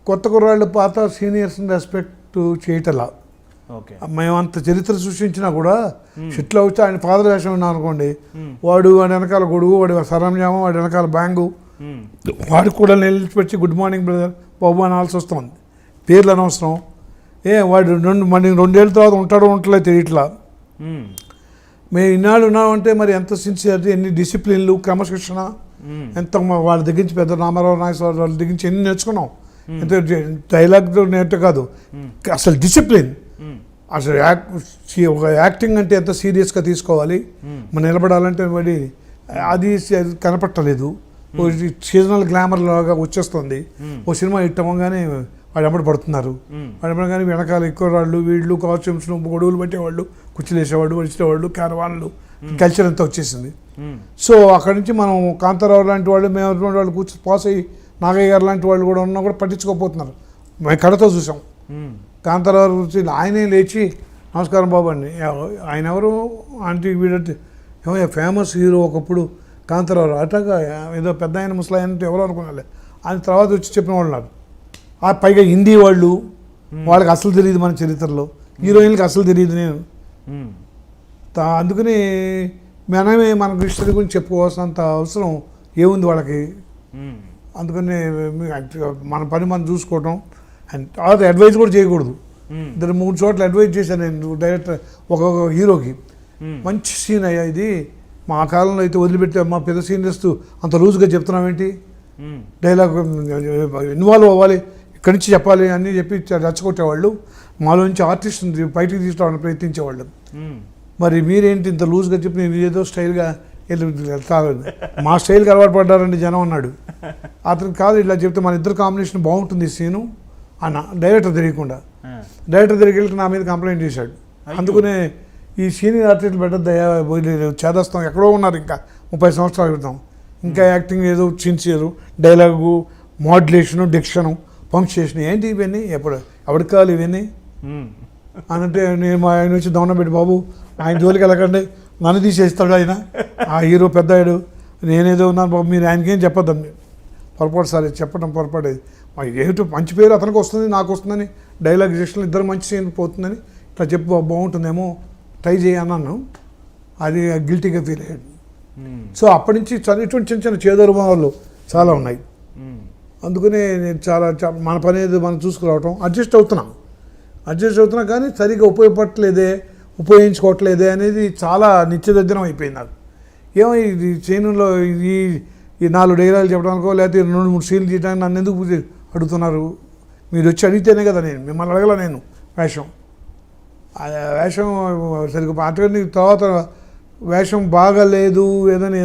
కొత్త కుర్రాళ్ళు పాత సీనియర్స్ని రెస్పెక్ట్ చేయటలా. ఓకే, మేము అంత చరిత్ర సృష్టించినా కూడా షిట్లో వచ్చి ఆయన ఫాదర్ వేషం ఉన్నాం అనుకోండి, వాడి వెనకాల గొడుగు, వాడి సరంజామం, వాడి వెనకాల బ్యాంగు, వాడికి కూడా నిలిచిపెట్టి గుడ్ మార్నింగ్ బ్రదర్ బాబు అనాల్సి వస్తుంది. పేర్లు అనవసరం. వాడు రెండేళ్ళ తర్వాత ఉంటాడో ఉంటలే తెలియట్లా. మేము ఇన్నాళ్ళు ఉన్నామంటే మరి ఎంత సిన్సియరిటీ, ఎన్ని డిసిప్లిన్లు, క్రమశిక్షణ, ఎంత వాళ్ళ దగ్గర నుంచి పెద్ద రామారావు నాగేశ్వర వాళ్ళ దగ్గర నుంచి ఎన్ని నేర్చుకున్నాం. ఎంత డైలాగ్తో నేర్చు కాదు, అసలు డిసిప్లిన్, అసలు ఒక యాక్టింగ్ అంటే ఎంత సీరియస్గా తీసుకోవాలి, మనం నిలబడాలంటే మరి అది కనపట్టలేదు. సీజనల్ గ్లామర్ లాగా వచ్చేస్తుంది. ఓ సినిమా హిట్ అవ్వగానే వాడు ఎమ్మడి పడుతున్నారు. వాడు ఎమ్మడగానే వెనకాల ఎక్కువ వాళ్ళు వీళ్ళు కాస్ట్యూమ్స్ను గొడవలు పెట్టేవాళ్ళు, కుర్చీలు వేసేవాళ్ళు, వడిచేవాళ్ళు, క్యారవాన్లు, కల్చర్ అంతా వచ్చేసింది. సో అక్కడి నుంచి మనం కాంతారావు లాంటి వాళ్ళు, మేము వాళ్ళు కూర్చొని పాస్ అయ్యి నాగయ్య గారు లాంటి వాళ్ళు కూడా ఉన్నా కూడా పట్టించుకోకపోతున్నారు. మేము కడతో చూసాం కాంతారావు గురించి. ఆయనే లేచి నమస్కారం బాబు అండి, ఆయన ఎవరు ఆంటీ వీడంటే ఫేమస్ హీరో ఒకప్పుడు కాంతారావు, అట్లాగా ఏదో పెద్ద ఆయన ముసలాయన అంటే ఎవరో అనుకున్నాలే. ఆయన తర్వాత వచ్చి చెప్పిన వాళ్ళు ఉన్నారు. పైగా హిందీ వాళ్ళు, వాళ్ళకి అసలు తెలియదు మన చరిత్రలో, హీరోయిన్కి అసలు తెలియదు. నేను అందుకని మనమే మన హిస్టరీ గురించి చెప్పుకోవాల్సినంత అవసరం ఏముంది వాళ్ళకి. అందుకని మన పని మనం చూసుకోవటం, అండ్ తర్వాత అడ్వైజ్ కూడా చేయకూడదు. 2-3 చోట్ల అడ్వైజ్ చేశాను నేను డైరెక్టర్ ఒక్కొక్క హీరోకి. మంచి సీన్ అయ్యా ఇది, మా కాలంలో అయితే వదిలిపెట్టే మా పెద్ద సీనియర్స్ అంత లూజ్గా చెప్తున్నామేంటి, డైలాగ్ ఇన్వాల్వ్ అవ్వాలి, ఇక్కడి నుంచి చెప్పాలి అని చెప్పి రెచ్చగొట్టేవాళ్ళు. మాలో నుంచి ఆర్టిస్ట్ని బయటికి తీసుకోవడానికి ప్రయత్నించేవాళ్ళు. మరి మీరేంటి ఇంత లూజ్గా చెప్పి నేను ఏదో స్టైల్గా మా స్టైల్కి అలవాటు పడ్డారండి జనం అన్నాడు. అతను కాదు, ఇలా చెప్తే మన ఇద్దరు కాంబినేషన్ బాగుంటుంది సీను అన్న. డైరెక్టర్ తెలియకుండా డైరెక్టర్ దగ్గరికి వెళ్ళి నా మీద కంప్లైంట్ చేశాడు. అందుకనే ఈ సీనియర్ ఆర్టిస్టులు పెట్టద్దయ్యా, చేదస్తాం, ఎక్కడో ఉన్నారు ఇంకా 30 సంవత్సరాల క్రితం. ఇంకా యాక్టింగ్ ఏదో sincere, dialogue, modulation, diction, punctuation, ఏంటి ఇవన్నీ ఎవరికి కావాలి ఇవన్నీ అనంటే నేను ఆయన వచ్చి దౌన పెట్టి, బాబు ఆయన జోలికి వెళ్ళకండి, నన్ను తీసేస్తాడు ఆయన, ఆ హీరో పెద్దాడు, నేనేదో ఉన్నాను బాబు, మీరు ఆయనకేం చెప్పొద్దండి. పొరపాటు సార్ చెప్పడం పొరపాటు. ఏమిటో మంచి పేరు అతనికి వస్తుంది, నాకు వస్తుందని, డైలాగ్ డిక్షన్లు ఇద్దరు మంచి సీన్ పోతుందని ఇట్లా చెప్పు బాగుంటుందేమో ట్రై చేయన్నాను. అది గిల్టీగా ఫీల్ అయ్యాడు. సో అప్పటి నుంచి ఇటువంటి చిన్న చిన్న చేదోరుమాలు చాలా ఉన్నాయి. అందుకనే నేను చాలా మన పని ఏదో మనం చూసుకురావటం, అడ్జస్ట్ అవుతున్నా కానీ సరిగ్గా ఉపయోగించుకోవట్లేదే అనేది చాలా నిత్యదగ్గరం అయిపోయింది నాకు. ఏమో ఇది చైనులో ఈ 4 డైలాగులు చెప్పడానికో లేకపోతే 2-3 సీన్లు తీయడానికి నన్ను ఎందుకు అడుగుతున్నారు? మీరు వచ్చి అడిగితేనే కదా, నేను మిమ్మల్ని అడగల. నేను వేషం సరిగ్గా పాటని తర్వాత వేషం బాగాలేదు ఏదని